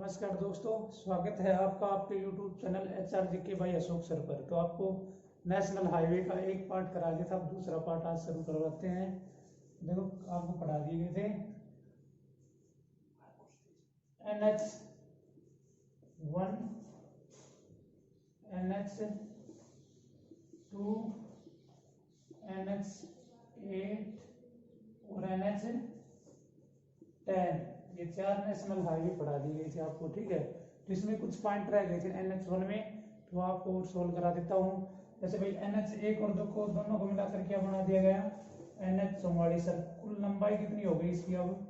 नमस्कार दोस्तों, स्वागत है आपका आपके YouTube channel HRJK by Ashok sir पर। तो आपको नेशनल हाईवे का एक पार्ट करा दिया था, अब दूसरा पार्ट आज शुरू करवाते हैं। देखो आपको पढ़ा दिए गए थे NH1, NH2, NH8 और NH10, ये चार नेशनल हाईवे पढ़ा दी गई थी आपको, ठीक है। तो इसमें कुछ पॉइंट रह गए थे NH1 में, तो आपको सोल्व करा देता हूँ। जैसे भाई NH1 और 2 को दोनों को मिलाकर क्या बना दिया गया, NH44। सर कुल लंबाई कितनी हो गई इसकी, अब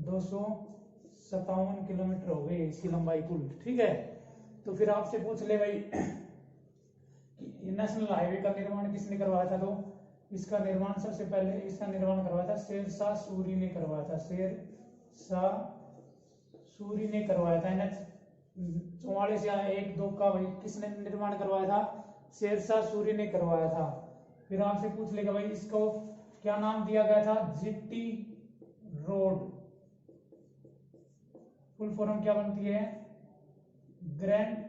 257 किलोमीटर हो गई इसकी लंबाई कुल, ठीक है। तो फिर आपसे पूछ ले भाई कि नेशनल हाईवे का निर्माण किसने करवाया था, तो इसका निर्माण सबसे पहले इसका निर्माण करवाया था शेरशाह सूरी ने करवाया था, शेरशाह सूरी ने करवाया था। NH44 या 1-2 का भाई किसने निर्माण करवाया था, शेरशाह सूरी ने करवाया था। फिर आपसे पूछ लेगा भाई इसको क्या नाम दिया गया था, जीटी रोड। फुल फॉर्म क्या बनती है, ग्रैंड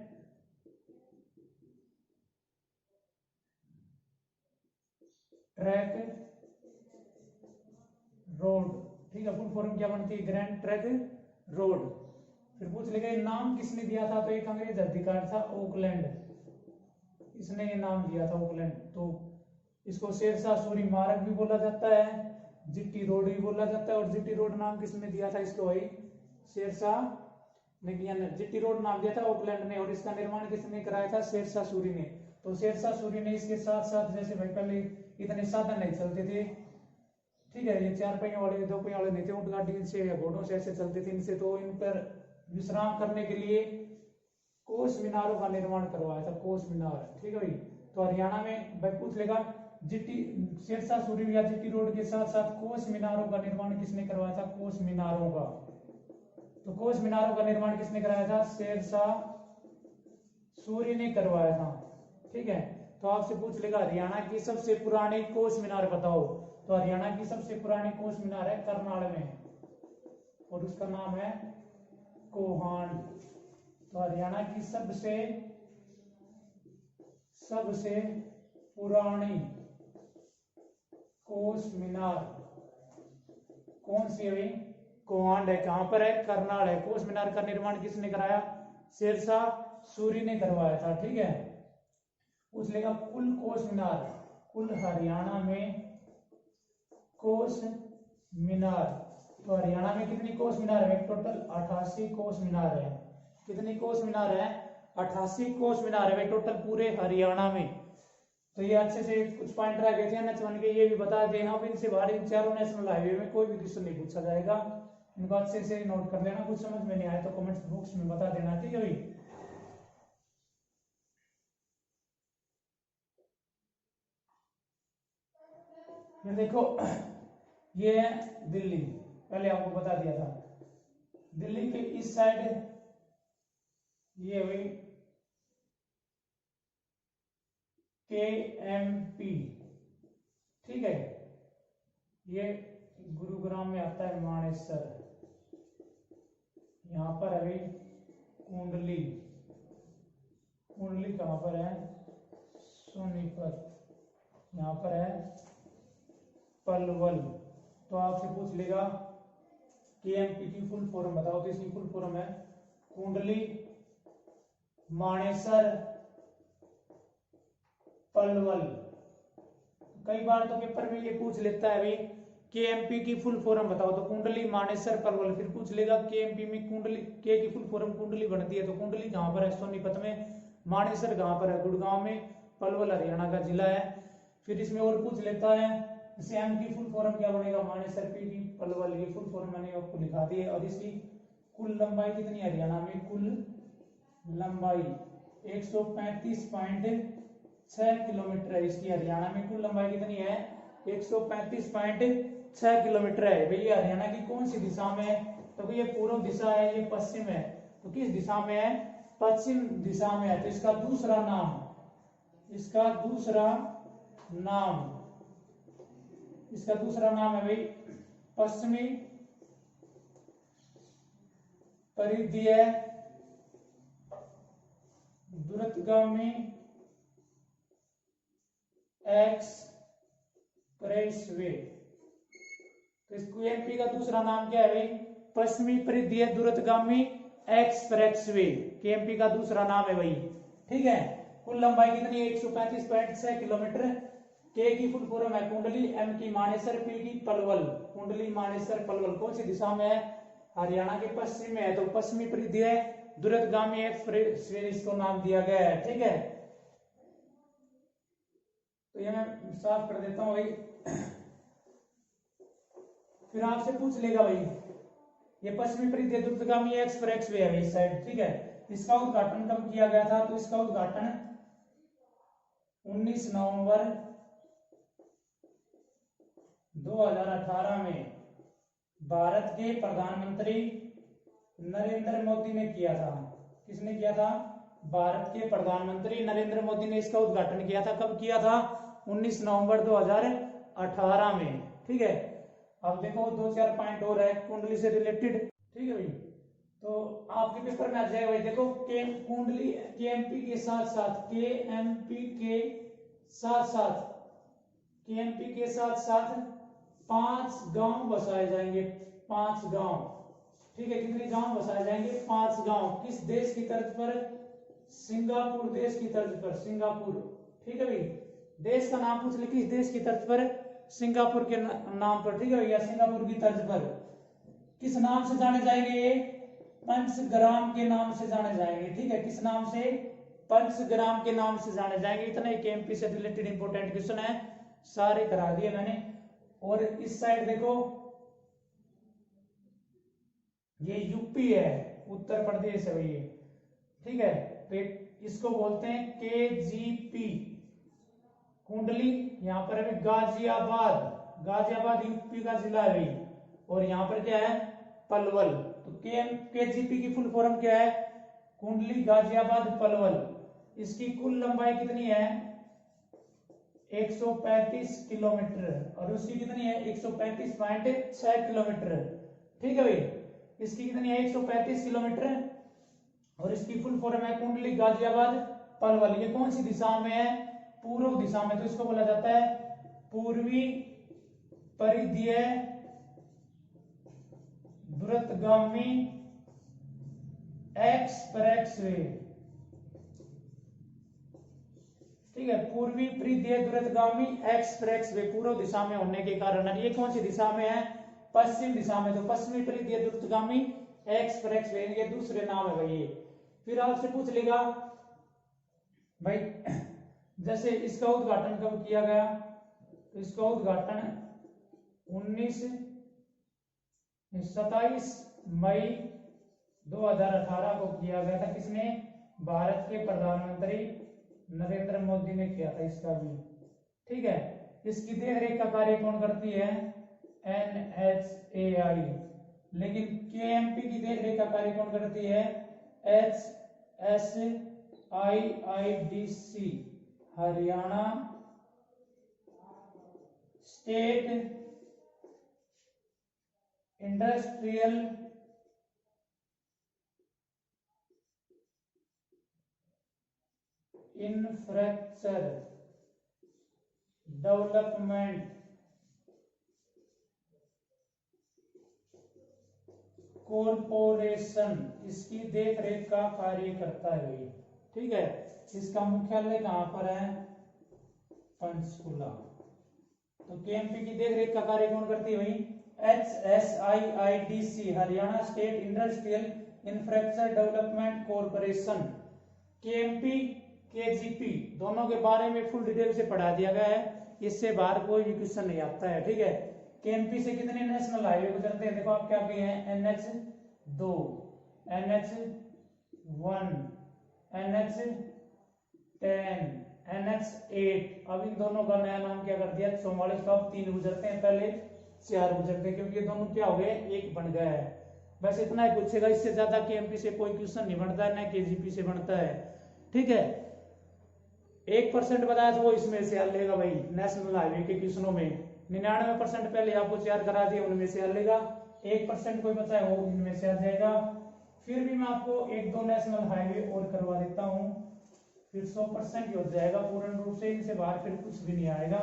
ट्रैक रोड, ठीक है। फुल फॉर्म क्या बनती है, ग्रैंड ट्रैक रोड। फिर पूछ लेगा नाम किसने दिया था, तो एक अंग्रेज अधिकारी था ओकलैंड, इसने ये नाम दिया था ओकलैंड। तो इसको शेरशाह सूरी मार्ग भी बोला जाता है, जीटी रोड भी बोला जाता है। और जीटी रोड नाम किसने दिया था इसको, भाई शेरशाह ने दिया, जीटी रोड नाम दिया था ओकलैंड ने। और इसका निर्माण किसने कराया था, शेरशाह सूरी ने। तो शेरशाह सूरी ने इसके साथ साथ, जैसे भाई पहले इतने साधन नहीं चलते थे, ठीक है, ये 4 पहियों वाले 2 पहियों वाले नहीं थे, ऊंट गाड़ी से या घोड़ों से ऐसे चलते थे इनसे, तो इन पर विश्राम करने के लिए कोस मीनारों का निर्माण करवाया था, कोस मीनार, ठीक है भाई। तो हरियाणा में भाई पूछ लेगा जीटी शेरशाह सूरी या जीटी रोड के साथ साथ कोस मीनारों का निर्माण किसने करवाया था, कोस मीनारों का। तो कोस मीनारों का निर्माण किसने कराया था, शेरशाह सूरी ने करवाया था, ठीक है। तो आपसे पूछ लेगा हरियाणा की सबसे पुरानी कोस मीनार बताओ, तो हरियाणा की सबसे पुरानी कोस मीनार है करनाल में, और उसका नाम है कोहान। तो हरियाणा की सबसे पुरानी कोस मीनार कौन सी है भाई, कोहान है। कहां पर है, करनाल है। कोस मीनार का निर्माण किसने कराया, शेरशाह सूरी ने करवाया था, ठीक है। पूछ लेगा कुल कोस मीनार, कुल हरियाणा में कोस मीनार, तो हरियाणा में कितनी कोस मीनार है, टोटल 88 कोस मीनार है। कितनी कोस मीनार है, 88 कोस मीनार है भाई टोटल पूरे हरियाणा में। तो ये अच्छे से कुछ पॉइंट रह गए थे NH1 के, ये भी बता दें। अब इनसे बाहर इन चारों नेशनल हाईवे में कोई भी क्वेश्चन नहीं पूछा जाएगा, इनको अच्छे से नोट कर लेना। कुछ समझ में नहीं आए तो कमेंट्स बॉक्स में बता देना, ठीक है भाई। फिर देखो ये है दिल्ली, पहले आपको बता दिया था। दिल्ली के इस साइड ये हुई KMP, ठीक है। ये गुरुग्राम में आता है मानेसर, यहां पर है भाई कुंडली, कुंडली कहां पर है, सोनीपत, यहां पर है पलवल। तो आपसे पूछ लेगा KMP की फुल फॉर्म बताओ, तो इसकी फुल फॉर्म है कुंडली मानेसर पलवल। कई बार तो पेपर में ये पूछ लेता है भाई KMP की फुल फॉर्म बताओ, तो कुंडली मानेसर पलवल। फिर पूछ लेगा KMP में कुंडली के की फुल फॉर्म कुंडली बनती है, तो कुंडली कहां पर है, सोनीपत में। मानेसर कहां पर है, गुड़गांव में। पलवल हरियाणा का जिला है। फिर इसमें और पूछ लेता है एम की फुल फॉर्म क्या बनेगा, मानेसर, पी की पलवल, ये फुल फॉर्म मैंने आपको लिखा दी है। और इसकी कुल लंबाई कितनी है हरियाणा में, कुल लंबाई 135.6 किलोमीटर है इसकी। हरियाणा में कुल लंबाई कितनी है, 135.6 किलोमीटर है। भैया हरियाणा की कौन सी दिशा में है, तो ये पूर्व दिशा है, ये पश्चिम है, तो किस दिशा में है, पश्चिम दिशा में है। तो इसका दूसरा नाम है भाई परिधीय द्रुतगामी एक्सप्रेसवे। तो इस केएमपी का दूसरा नाम क्या है भाई? पश्चिमी परिधीय द्रुतगामी एक्सप्रेसवे, केएमपी का दूसरा नाम है भाई। ठीक है, कुल लंबाई कितनी है? 135.6 किलोमीटर। के की फुल फॉर्म है कुंडली, एम की मानेसर, पी की पलवल। कुंडली, मानेसर, पलवल कौन सी दिशा में है? हरियाणा के पश्चिम में है। तो पश्चिमी परिधीय द्रुतगामी एक्सप्रेसवे इसको नाम दिया गया है। ठीक है, तो ये मैं साफ कर देता हूं भाई। फिर आपसे पूछ लेगा भाई, ये पश्चिमी परिधीय द्रुतगामी एक्सप्रेसवे है इस साइड। ठीक है, इसका उद्घाटन कब किया गया था? तो इसका उद्घाटन 19 नवंबर 2018 में भारत के प्रधानमंत्री नरेंद्र मोदी ने किया था। किसने किया था? भारत के प्रधानमंत्री नरेंद्र मोदी ने इसका उद्घाटन किया था। कब किया था? 19 नवंबर 2018 में। ठीक है, अब देखो 2-4 पॉइंट और है कुंडली से रिलेटेड। ठीक है भाई, तो आपके पेपर में आ जाएगा भाई। देखो कुंडली केएमपी के साथ साथ, केएमपी के साथ साथ, केएमपी के साथ साथ 5 गांव बसाए जाएंगे। 5 गांव। ठीक है, कितने गांव बसाए जाएंगे? 5 गांव। किस देश की तर्ज पर? सिंगापुर देश की तर्ज पर। सिंगापुर। ठीक है भाई, देश का नाम पूछ ले, किस देश की तर्ज पर? सिंगापुर के नाम पर। ठीक है भैया, सिंगापुर की तर्ज पर। किस नाम से जाने जाएंगे? पंचग्राम के नाम से जाने जाएंगे। ठीक है, किस नाम से? पंचग्राम के नाम से जाने जाएंगे। इतना ही केएमपी से रिलेटेड इंपॉर्टेंट क्वेश्चन है, सारे करा दिए मैंने। और इस साइड देखो, ये यूपी है, उत्तर प्रदेश है भैया। ठीक है, तो इसको बोलते हैं केजीपी कुंडली। यहाँ पर है गाजियाबाद। गाजियाबाद यूपी का जिला है भाई। और यहाँ पर क्या है? पलवल। तो केजीपी की फुल फॉर्म क्या है? कुंडली गाजियाबाद पलवल। इसकी कुल लंबाई कितनी है? 135 किलोमीटर। और उसकी कितनी है? 135.6 किलोमीटर। ठीक है भाई, इसकी कितनी है? 135 किलोमीटर। और इसकी फुल फॉर्म है कुंडली गाजियाबाद पलवल। ये कौन सी दिशा में है? पूर्व दिशा में। तो इसको बोला जाता है पूर्वी परिधीय द्रुतगामी एक्सप्रेसवे। ठीक है, पूर्वी परिधीय द्रुतगामी एक्सप्रेसवे पूर्व दिशा में होने के कारण ये कौन सी दिशा में है? पश्चिम दिशा में। तो पश्चिमी परिधीय द्रुतगामी एक्सप्रेसवे, ये दूसरे नाम है भाई ये। फिर आपसे पूछ लेगा भाई, जैसे इसका उद्घाटन कब किया गया? तो इसका उद्घाटन 27 मई 2018 को किया गया था। किसने? भारत के प्रधानमंत्री नरेंद्र मोदी ने किया था इसका भी। ठीक है, इसकी देखरेख का कार्य कौन करती है? NHAI। लेकिन केएमपी की देखरेख का कार्य कौन करती है? HSIIDC, Haryana state industrial infrastructure development corporation इसकी देखरेख का कार्य करता है भाई। ठीक है, इसका मुख्यालय कहां पर है? पंचकुला। तो केएमपी की देखरेख का कार्य कौन करती है भाई? HSIIDC, Haryana state industrial infrastructure development corporation. KMP, KGP दोनों के बारे में फुल डिटेल से पढ़ा दिया गया है, इससे बाहर कोई भी क्वेश्चन नहीं आता है। ठीक है, केएमपी से कितने नेशनल हाईवे गुजरते हैं? देखो आप क्या भी हैं, NH2, NH1, NH10, NH8। अब इन दोनों का नया नाम क्या कर दिया? 44। तो अब 3 गुजरते हैं, पहले 4 गुजरते हैं, क्योंकि ये दोनों क्या हो गए? एक बन गया है। बस इतना ही पूछेगा, इससे ज्यादा केएमपी से कोई क्वेश्चन नहीं बनता है, ना केजीपी से बनता है। ठीक है, 1% बताया तो वो इसमें से हल लेगा भाई, नेशनल हाईवे के क्वेश्चनों में। 99% पहले आपको तैयार करा दिया, उनमें से हल लेगा। 1% कोई बचा है वो इनमें से आ जाएगा। फिर भी मैं आपको एक दो नेशनल हाईवे और करवा देता हूँ, फिर 100% हो जाएगा पूर्ण रूप से, इनसे बाहर फिर कुछ भी नहीं आएगा।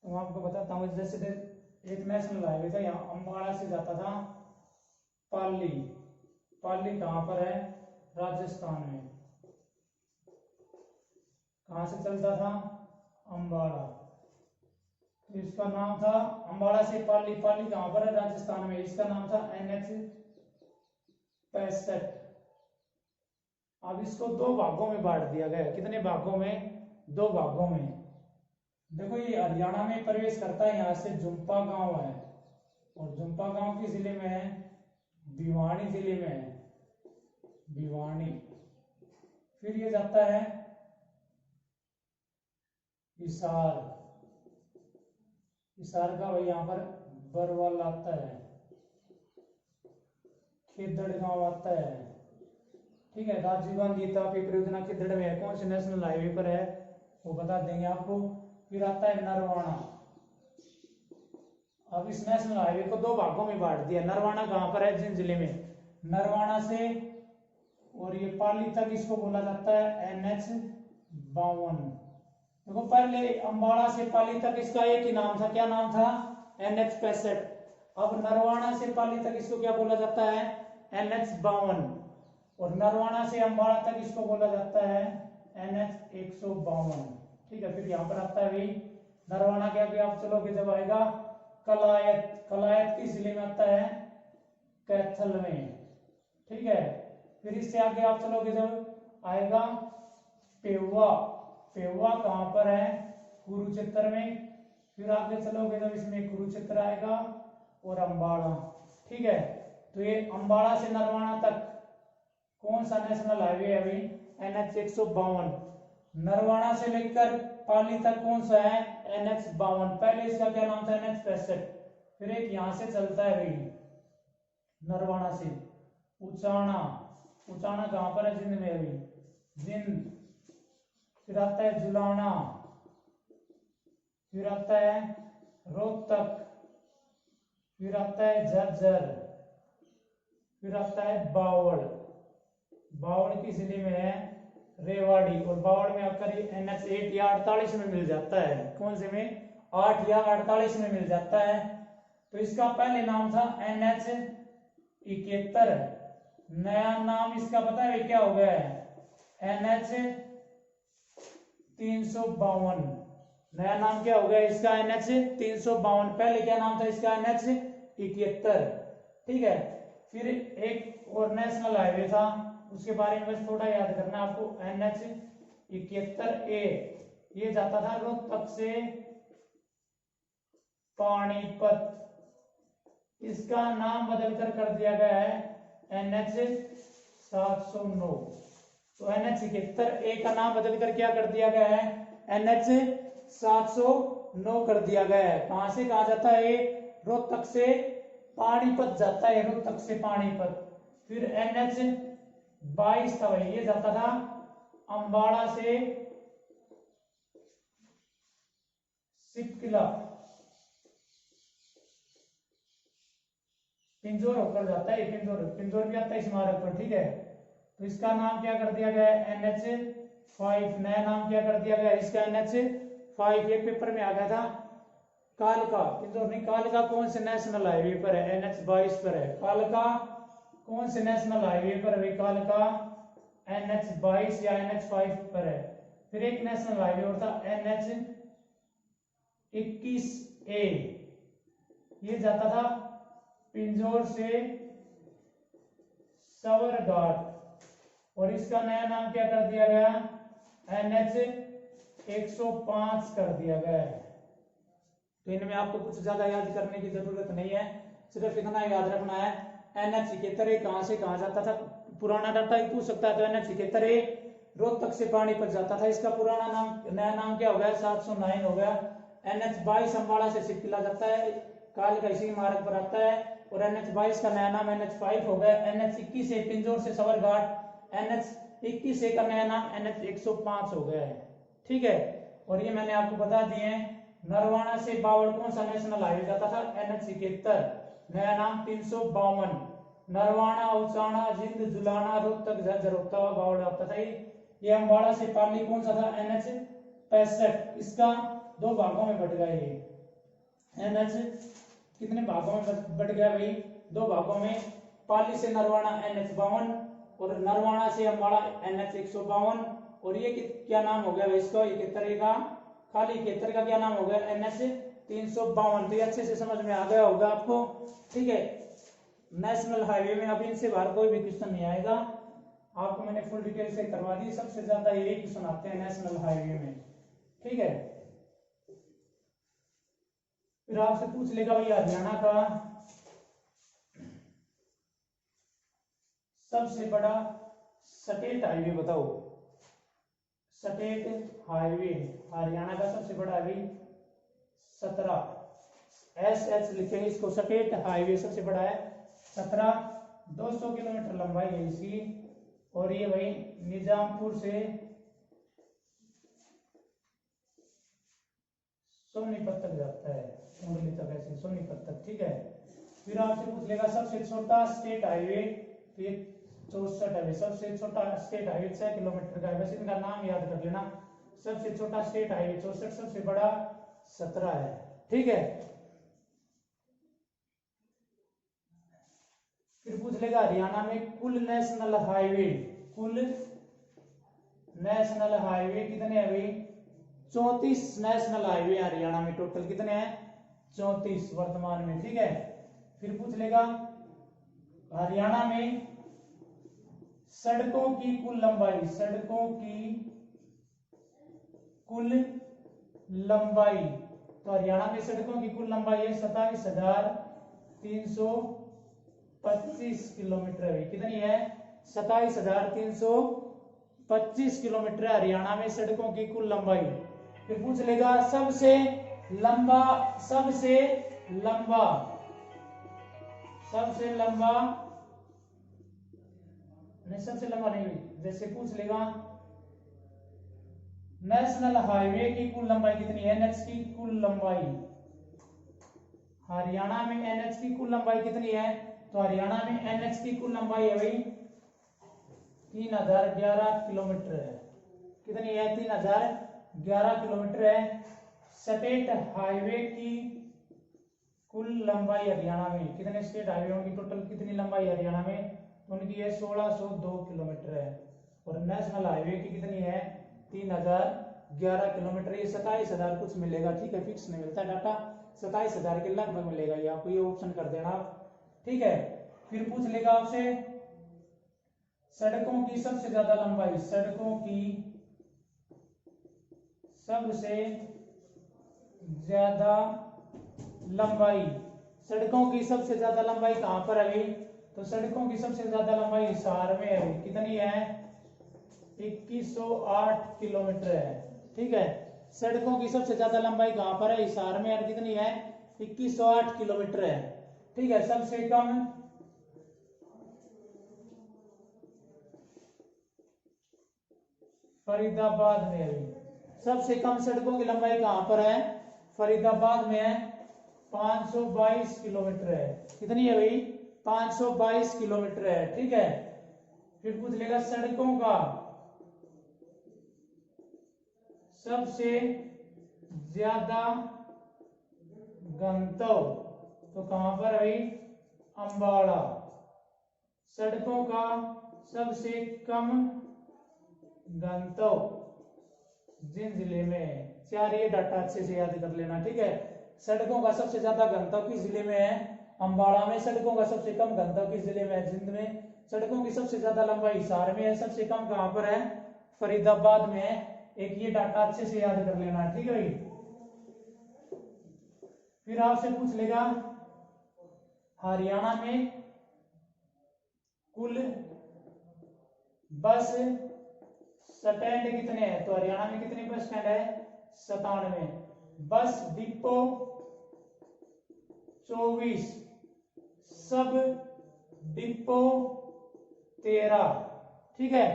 तो मैं आपको बताता हूँ, जैसे एक नेशनल हाईवे था, यहाँ अम्बाड़ा से जाता था पाली। पाली कहाँ पर है? राजस्थान में। कहाँ से चलता था? अम्बाड़ा। तो इसका नाम था अम्बाड़ा से पाली। पाली कहाँ पर है? राजस्थान में। इसका नाम था NH 65। अब इसको दो भागों में बांट दिया गया। कितने भागों में? दो भागों में। देखो ये हरियाणा में प्रवेश करता है, यहाँ से जुम्पा गांव है, और जुम्पा गांव किस जिले में है? भिवानी जिले में है, भिवानी। फिर ये जाता है हिसार। हिसार का भाई यहाँ पर बरवाल आता है, खेदड़ गांव आता है। ठीक है, राजीव गांधी तापी परियोजना खेदड़ में है। कौन से नेशनल हाईवे पर है वो बता देंगे आपको। फिर आता है नरवाना। अब इस नेशनल हाईवे को दो भागों में बांट दिया। नरवाना कहां पर है? जिन जिले में? नरवाना से और ये पाली तक इसको बोला जाता है NH 52। देखो पहले अम्बाड़ा से पाली तक इसका एक ही नाम था, क्या नाम था? NH 65। अब नरवाना से पाली तक इसको क्या बोला जाता है? NH 52। और नरवाना से अम्बाड़ा तक इसको बोला जाता है NH 152। ठीक है, फिर यहाँ पर आता है भाई नरवाना के आगे आप चलोगे जब आएगा कलायत। कलायत किस जिले में आता है? कैथल में। ठीक है, फिर इससे आगे आप चलोगे जब आएगा पेवा। पेवा कहां पर है? कुरुक्षेत्र में। फिर आगे चलोगे जब इसमें कुरुक्षेत्र आएगा और अम्बाड़ा। ठीक है, तो ये अम्बाड़ा से नरवाना तक कौन सा नेशनल हाईवे है अभी? NH 152। नरवाना से लेकर पाली तक कौन सा है? NH 52। पहले इसका क्या नाम था? NH 65। फिर एक यहां से चलता है भाई नरवाना से उचाना। उचाना कहां पर है? जिंद में अभी, जिंद। फिर आता है जुलाना। फिर आता है रोहतक। फिर आता है झज्जर। फिर आता है बावड़। बावड़ किस जिले में है? रेवाड़ी। और बावड़ में आकर NH 8 या 48 में मिल जाता है। कौन से में? 8 या 48 में मिल जाता है। तो इसका पहले नाम था NH 71। नया नाम इसका पता है क्या हो गया है? NH 352। नया नाम क्या हो गया इसका? NH 352। पहले क्या नाम था इसका? NH 71। ठीक है, फिर एक और नेशनल हाईवे था, उसके बारे में बस थोड़ा याद करना आपको। NH 71A। ये जाता था रोहतक से पानीपत। इसका नाम बदलकर कर दिया गया है NH 709। तो NH 71A का नाम बदलकर क्या कर दिया गया है? NH 709 कर दिया गया है। कहां से कहा जाता है? रोहतक से पानीपत जाता है, रोहतक से पानीपत। फिर NH 22 था भाई, ये जाता था अम्बाड़ा से सिपकिला, पिंजौर होकर जाता है। पिंजौर, पिंजौर भी आता है स्मारक पर। ठीक है, तो इसका नाम क्या कर दिया गया है? NH 5। नया नाम क्या कर दिया गया इसका? NH 5। एक पेपर में आ गया था कालका। पिंजौर नहीं, कालका कौन से नेशनल हाईवे पर है? NH 22 पर है। कालका कौन से नेशनल हाईवे पर है? कालका NH 22 या NH 5 पर है। फिर एक नेशनल हाईवे और था NH 21A। ये जाता था पिंजौर से सवरघाट। और इसका नया नाम क्या कर दिया गया? NH 105 कर दिया गया है। तो इनमें आपको कुछ ज्यादा याद करने की जरूरत नहीं है, सिर्फ इतना याद रखना है NH 71 कहां से कहां जाता था। पुराना डाटा ही पूछ सकता है। तो NH 71 रोहतक से पानीपत जाता था। इसका पुराना नाम, नया नाम क्या हो गया? 709 हो गया। NH 22 अम्बाड़ा से सिपकिला जाता है, काल का इसी मार्ग पर आता है। और NH 22 का नया नाम NH 5 हो गया। NH 21 से पिंजौर से सवरघाट, NH 21 से का नया नाम NH 105 हो गया है। ठीक है, और ये मैंने आपको बता दिए हैं नरवाना से बावड़ कौन सा नेशनल हाईवे जाता था? NH-71, नया नाम 352। नरवाना, उचाना, जिंद, जुलाना, रोहतक, झज्जर होता हुआ बावड़ आता था। ये अम्बाड़ा से पाली कौन सा था? NH-65। इसका दो भागों में बट गया ये NH, कितने भागों में बट गया भाई? दो भागों में। पाली से नरवाना NH-52 और नरवाना से अम्बाड़ा NH-152। और ये क्या नाम हो गया भाई इसको? 71 का, खाली 71 का क्या नाम हो गया? NH-352। तो ये अच्छे से समझ में आ गया होगा आपको, ठीक है। नेशनल हाईवे में अभी इनसे बाहर कोई भी क्वेश्चन नहीं आएगा, आपको मैंने फुल डिटेल से करवा दी। सबसे ज्यादा यही क्वेश्चन आते हैं नेशनल हाईवे में, ठीक है। फिर आपसे पूछ लेगा भाई हरियाणा का सबसे बड़ा स्टेट हाईवे बताओ। स्टेट हाईवे हरियाणा का सबसे बड़ा हाईवे 17 SH लिखेंगे इसको। स्टेट हाईवे सबसे बड़ा है 17, 200 किलोमीटर लंबाई है इसकी। और ये भाई निजामपुर से सोनीपत तक जाता है, कुंडली तक, ऐसे सोनीपत तक, ठीक है। फिर आपसे पूछ लेगा सबसे छोटा स्टेट हाईवे, तो ये 64 है। सबसे छोटा स्टेट हाईवे 6 किलोमीटर का है, बस इनका नाम याद कर लेना। सबसे छोटा स्टेट हाईवे 64, सबसे बड़ा 17 है, ठीक है। फिर पूछ लेगा हरियाणा में कुल नेशनल हाईवे, कुल नेशनल हाईवे कितने हैं भाई? 34 नेशनल हाईवे हरियाणा में टोटल कितने हैं? 34 वर्तमान में, ठीक है। फिर पूछ लेगा हरियाणा में सड़कों की कुल लंबाई, सड़कों की कुल लंबाई। तो हरियाणा में सड़कों की कुल लंबाई है 27,325 किलोमीटर है। कितनी है? 27,325 किलोमीटर है हरियाणा में सड़कों की कुल लंबाई। फिर पूछ लेगा सबसे लंबा, सबसे लंबा, सबसे लंबा नहीं, सबसे लंबा नहीं, जैसे पूछ लेगा नेशनल हाईवे की कुल लंबाई कितनी है? NH की कुल लंबाई, हरियाणा में NH की कुल लंबाई कितनी है? तो हरियाणा में NH की कुल लंबाई है भाई 3011 किलोमीटर है। कितनी है? 3011 किलोमीटर है। स्टेट हाईवे की कुल लंबाई हरियाणा में, कितने स्टेट हाईवे की टोटल कितनी लंबाई है हरियाणा में? तो उनकी है 1602 किलोमीटर है। और नेशनल हाईवे की कितनी है? 3011 किलोमीटर। ये 27,000 कुछ मिलेगा, ठीक है, फिक्स नहीं मिलता डाटा, 27,000 के लगभग मिलेगा ये आपको, ये ऑप्शन कर देना आप, ठीक है। फिर पूछ लेगा आपसे सड़कों की सबसे ज्यादा लंबाई, सड़कों की सबसे ज्यादा लंबाई, सड़कों की सबसे ज्यादा लंबाई कहां पर है? तो सड़कों की सबसे ज्यादा लंबाई हिसार में है। कितनी है? 2108 किलोमीटर है, ठीक है। सड़कों की सबसे ज्यादा लंबाई कहां पर है? हिसार में। और कितनी है? 2108 किलोमीटर है, ठीक है। सबसे कम फरीदाबाद में है। सबसे कम सड़कों की लंबाई कहां पर है? फरीदाबाद में है, 522 किलोमीटर है। कितनी है भाई? 522 किलोमीटर है, ठीक है। फिर पूछ लेगा सड़कों का सबसे ज्यादा गंतव्य, तो कहां पर है भाई? अम्बाड़ा। सड़कों का सबसे कम गंतव्य जिन जिले में है। चार ये डाटा अच्छे से याद कर लेना, ठीक है। सड़कों का सबसे ज्यादा गंतव्य किस जिले में है? अम्बाड़ा में। सड़कों का सबसे कम गंतव्य किस जिले में है? जिंद में। सड़कों की सबसे ज्यादा लंबाई हिसार में है, सबसे कम कहां पर है? फरीदाबाद में है। एक ये डाटा अच्छे से याद कर लेना, ठीक है भाई। फिर आपसे पूछ लेगा हरियाणा में कुल बस स्टैंड कितने हैं? तो हरियाणा में कितने बस स्टैंड है? 97। बस डिपो 24, सब डिपो 13, ठीक है।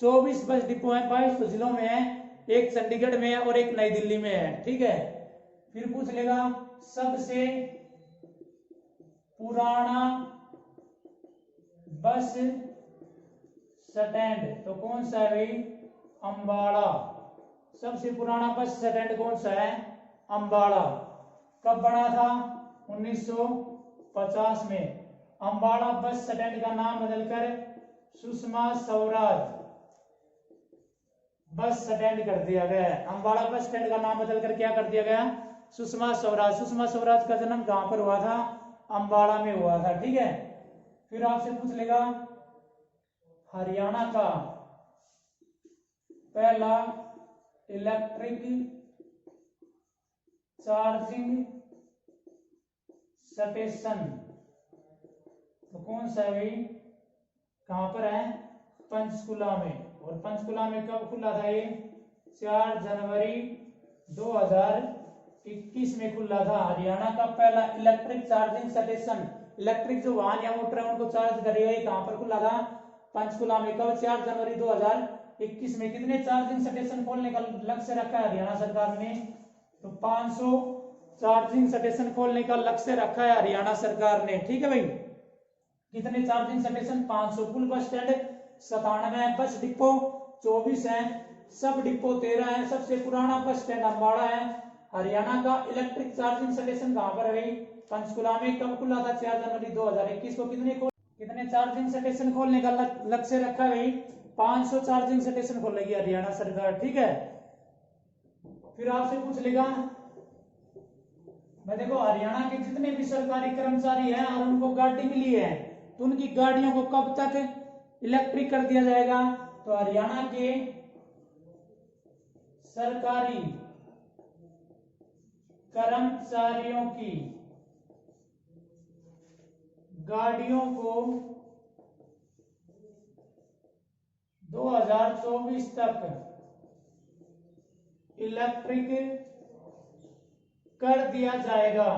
24 बस डिपो है, 22 तो जिलों में है, एक चंडीगढ़ में है और एक नई दिल्ली में है, ठीक है। फिर पूछ लेगा सबसे पुराना बस स्टैंड, तो कौन सा है भाई? अंबाला। सबसे पुराना बस स्टैंड कौन सा है? अंबाला। कब बना था? 1950 में। अंबाला बस स्टैंड का नाम बदलकर सुषमा स्वराज बस स्टैंड कर दिया गया है। अंबाला बस स्टैंड का नाम बदलकर क्या कर दिया गया? सुषमा स्वराज। सुषमा स्वराज का जन्म कहां पर हुआ था? अंबाला में हुआ था। ठीक है। फिर आपसे पूछ लेगा हरियाणा का पहला इलेक्ट्रिक चार्जिंग स्टेशन तो कौन सा है भाई? कहां पर है? पंचकुला में। और पंचकुला में कब खुला था ये? 4 जनवरी 2021 में खुला था। हरियाणा का पहला इलेक्ट्रिक चार्जिंग स्टेशन, इलेक्ट्रिक जो वाहन या मोटर है उनको चार्ज करेगा, ये कहां पर खुला था? पंचकुला में। कब? 4 जनवरी 2021 में। कितने चार्जिंग स्टेशन खोलने का लक्ष्य रखा है हरियाणा सरकार ने? तो 500 चार्जिंग स्टेशन खोलने का लक्ष्य रखा है हरियाणा सरकार ने। ठीक है भाई। कितने चार्जिंग स्टेशन? 500। कुल बस स्टैंड 97 है, बस डिपो 24 है, सब डिपो 13 है। सबसे पुराना बस स्टैंड अंबाला है। हरियाणा का इलेक्ट्रिक चार्जिंग स्टेशन कहां पर है? पंचकुला में। कब खुला था? 4 जनवरी 2021 को। कितने चार्जिंग स्टेशन खोलने का लक्ष्य रखा है? 500 चार्जिंग स्टेशन खोलेगी हरियाणा सरकार। ठीक है। फिर आपसे पूछ लेगा मैं देखो हरियाणा के जितने भी सरकारी कर्मचारी हैं और उनको गाड़ी मिली है तो उनकी गाड़ियों को कब तक इलेक्ट्रिक कर दिया जाएगा? तो हरियाणा के सरकारी कर्मचारियों की गाड़ियों को 2024 तक इलेक्ट्रिक कर दिया जाएगा।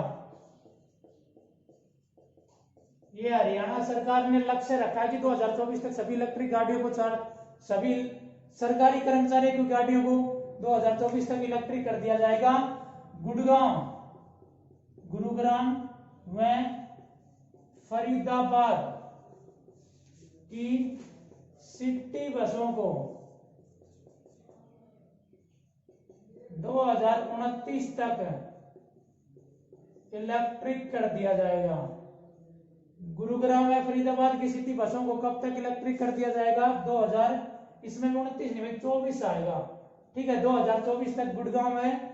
ये हरियाणा सरकार ने लक्ष्य रखा है कि 2024 तक सभी इलेक्ट्रिक गाड़ियों को सभी सरकारी कर्मचारियों की गाड़ियों को 2024 तक इलेक्ट्रिक कर दिया जाएगा। गुड़गांव, गुरुग्राम व फरीदाबाद की सिटी बसों को 2029 तक इलेक्ट्रिक कर दिया जाएगा। गुरुग्राम में फरीदाबाद की सिटी बसों को कब तक इलेक्ट्रिक कर दिया जाएगा? 2000 इसमें 29 नहीं 24 आएगा। ठीक है। 2024 तक गुड़गांव में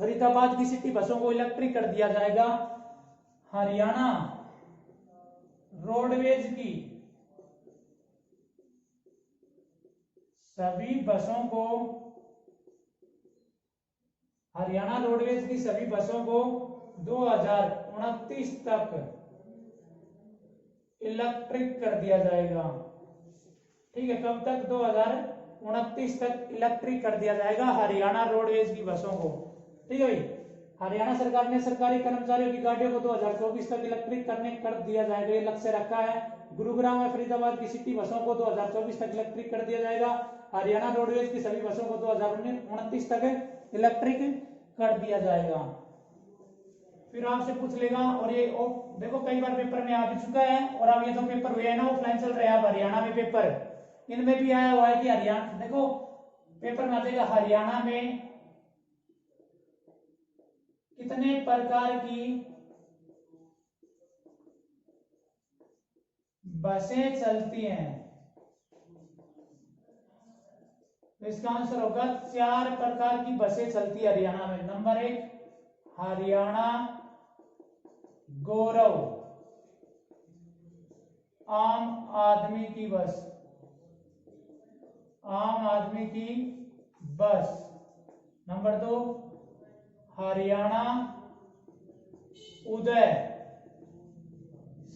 फरीदाबाद की सिटी बसों को इलेक्ट्रिक कर दिया जाएगा। हरियाणा रोडवेज की सभी बसों को हरियाणा रोडवेज की सभी बसों को 2029 तक इलेक्ट्रिक कर दिया जाएगा। ठीक है। कब तक? 2029 तक इलेक्ट्रिक कर दिया जाएगा हरियाणा रोडवेज की बसों को। ठीक है भाई। हरियाणा सरकार ने सरकारी कर्मचारियों की गाड़ियों को 2024 तक इलेक्ट्रिक कर दिया जाएगा, ये लक्ष्य रखा है। गुरुग्राम और फरीदाबाद की सिटी बसों को 2024 तक इलेक्ट्रिक कर दिया जाएगा। हरियाणा रोडवेज की सभी बसों को 2029 तक इलेक्ट्रिक कर दिया जाएगा। फिर आपसे पूछ लेगा और ये देखो कई बार पेपर में आ भी चुका है और अब ये जो पेपर हुए हैं ना ऑफलाइन चल रहे हैं अब हरियाणा में पेपर, इनमें भी आया हुआ है कि हरियाणा देखो पेपर में आ जाएगा हरियाणा में कितने प्रकार की बसें चलती हैं? तो इसका आंसर होगा 4 प्रकार की बसें चलती है हरियाणा में। नंबर 1 हरियाणा गौरव आम आदमी की बस, आम आदमी की बस। नंबर 2 हरियाणा उदय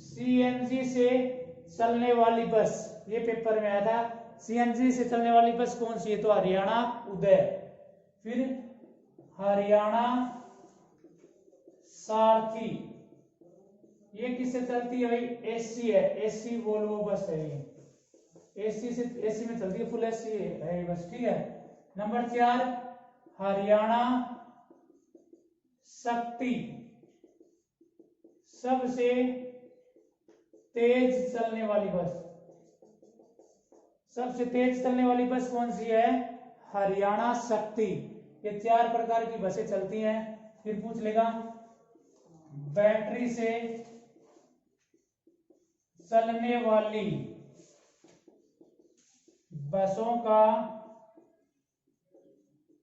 सीएनजी से चलने वाली बस, ये पेपर में आया था। सीएनजी से चलने वाली बस कौन सी है? तो हरियाणा उदय। फिर हरियाणा सारथी, ये किससे चलती है भाई? एसी है, एसी वोल्वो बस है ये, एसी से एसी में चलती है, फुल एसी है ये बस। ठीक है। नंबर 4 हरियाणा शक्ति, सबसे तेज चलने वाली बस, सबसे तेज चलने वाली बस कौन सी है? हरियाणा शक्ति। ये 4 प्रकार की बसें चलती हैं। फिर पूछ लेगा बैटरी से चलने वाली बसों का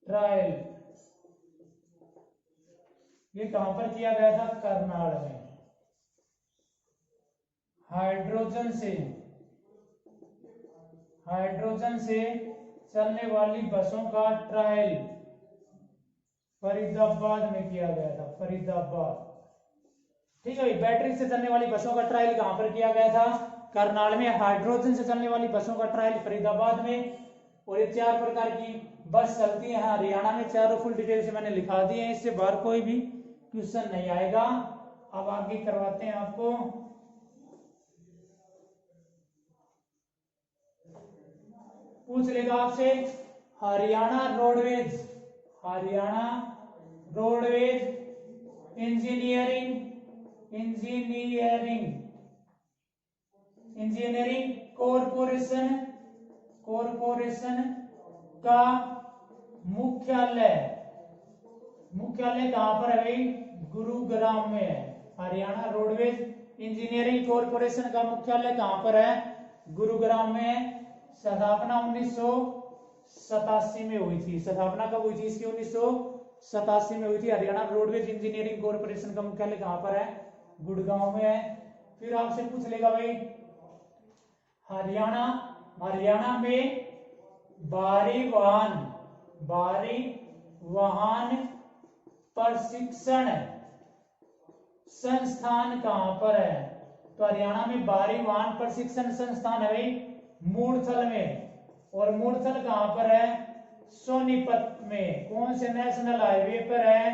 ट्रायल, ये कहां पर किया गया था? करनाल में। हाइड्रोजन से चलने वाली बसों का ट्रायल फरीदाबाद में किया गया था, फरीदाबाद। ठीक है, बैटरी से चलने वाली बसों का ट्रायल कहां पर किया गया था? करनाल में। हाइड्रोजन से चलने वाली बसों का ट्रायल फरीदाबाद में। और ये 4 प्रकार की बस चलती है हरियाणा में। चारों फुल डिटेल से मैंने लिखा दिए हैं, इससे बाहर कोई भी क्वेश्चन नहीं आएगा। अब आगे करवाते हैं आपको पूछ लेगा आपसे हरियाणा रोडवेज इंजीनियरिंग कॉरपोरेशन का मुख्यालय कहां पर है भाई? गुरुग्राम में है। हरियाणा रोडवेज इंजीनियरिंग कॉरपोरेशन का मुख्यालय कहां पर है? गुरुग्राम में है। स्थापना 1987 में हुई थी। स्थापना कब हुई थी इसकी? 1987 में हुई थी। हरियाणा रोडवेज इंजीनियरिंग कॉरपोरेशन का मुख्यालय कहां पर है? गुड़गांव में है। फिर आपसे पूछ लेगा भाई हरियाणा में भारी वाहन प्रशिक्षण संस्थान कहां पर है? तो हरियाणा में भारी वाहन प्रशिक्षण संस्थान है भाई मूर्थल में। और मूर्थल कहां पर है? सोनीपत में। कौन से नेशनल हाईवे पर है?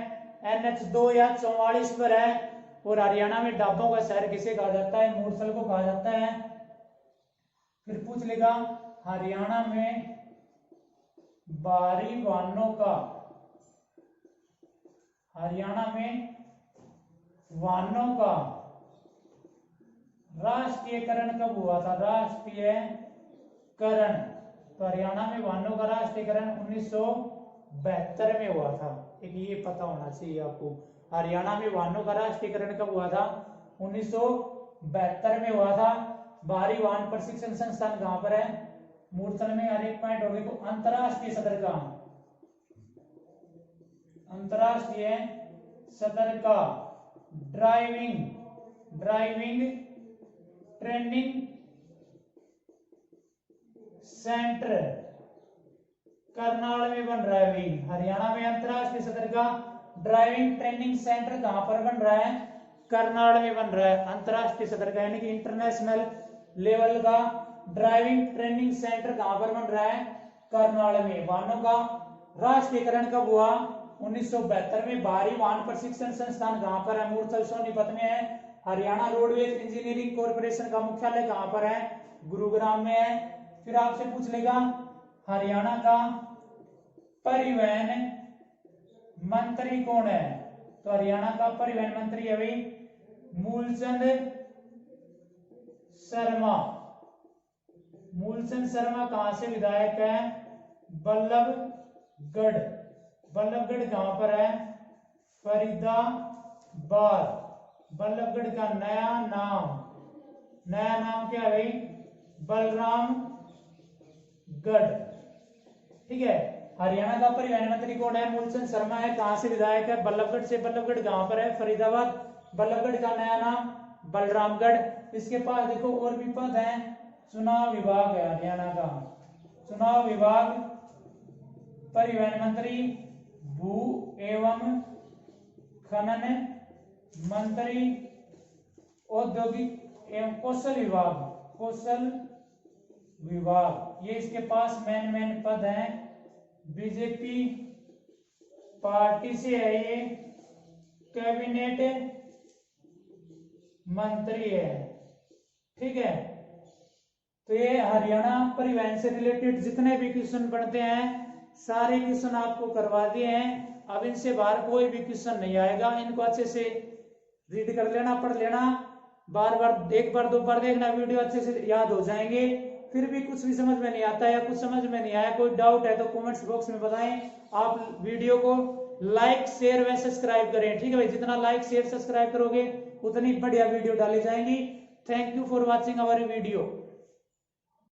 NH2 या 44 पर है। और हरियाणा में ढाबों का शहर किसे कहा जाता है? मूर्थल को कहा जाता है। फिर पूछ लेगा हरियाणा में भारी वाहनों का राष्ट्रीयकरण कब हुआ था? राष्ट्रीयकरण, तो हरियाणा में वाहनों का राष्ट्रीयकरण 1972 में हुआ था। एक ये पता होना चाहिए आपको, हरियाणा में वाहनों का राष्ट्रीयकरण कब हुआ था? 1972 में हुआ था। भारी वाहन प्रशिक्षण संस्थान कहां पर है? मूर्थल में। हर एक पॉइंट और देखो अंतरराष्ट्रीय सदर का ड्राइविंग ट्रेनिंग सेंटर करनाल में बन रहा है भाई। हरियाणा में अंतरराष्ट्रीय सदर का ड्राइविंग ट्रेनिंग सेंटर कहां पर बन रहा है? करनाल में बन रहा है। अंतरराष्ट्रीय सदर का यानी कि इंटरनेशनल लेवल का ड्राइविंग ट्रेनिंग सेंटर कहां पर बन रहा है? करनाल में। वाहनों का राष्ट्रीयकरण कब हुआ? 1972 में। भारी वाहन प्रशिक्षण संस्थान कहां पर है? मूर्थल सोनीपत में है। हरियाणा रोडवेज इंजीनियरिंग कॉरपोरेशन का मुख्यालय कहां पर है? गुरुग्राम में है। फिर आपसे पूछ लेगा हरियाणा का परिवहन मंत्री कौन है? तो हरियाणा का परिवहन मंत्री है भाई मूलचंद शर्मा। मूलचंद शर्मा कहां से विधायक है? बल्लभगढ़ कहां पर है? फरीदाबाद। बल्लभगढ़ का नया नाम क्या है भाई? बलरामगढ़। ठीक है, हरियाणा का परिवहन मंत्री कौन है? मूलचंद शर्मा है। कहां से विधायक है? बल्लभगढ़ से। बल्लभगढ़ कहां पर है? फरीदाबाद। बल्लभगढ़ का नया नाम बलरामगढ़। इसके पास देखो और भी पद हैं। चुनाव विभाग है हरियाणा का, चुनाव विभाग, परिवहन मंत्री, भू एवं खनन मंत्री, औद्योगिक एवं कौशल विभाग, ये इसके पास मेन पद हैं। बीजेपी पार्टी से है ये, कैबिनेट मंत्री है। ठीक है, तो ये हरियाणा परिवहन से रिलेटेड जितने भी क्वेश्चन बनते हैं सारे क्वेश्चन आपको करवा दिए हैं। अब इनसे बाहर कोई भी क्वेश्चन नहीं आएगा, इनको अच्छे से रीड कर लेना, पढ़ लेना, बार बार एक बार दो बार देखना, वीडियो अच्छे से याद हो जाएंगे। फिर भी कुछ भी समझ में नहीं आता या कुछ समझ में नहीं आया, कोई डाउट है तो कमेंट्स बॉक्स में बताएं। आप वीडियो को लाइक शेयर व सब्सक्राइब करें, ठीक है भाई, जितना लाइक शेयर सब्सक्राइब करोगे उतनी बढ़िया वीडियो डाली जाएंगी। Thank you for watching our video.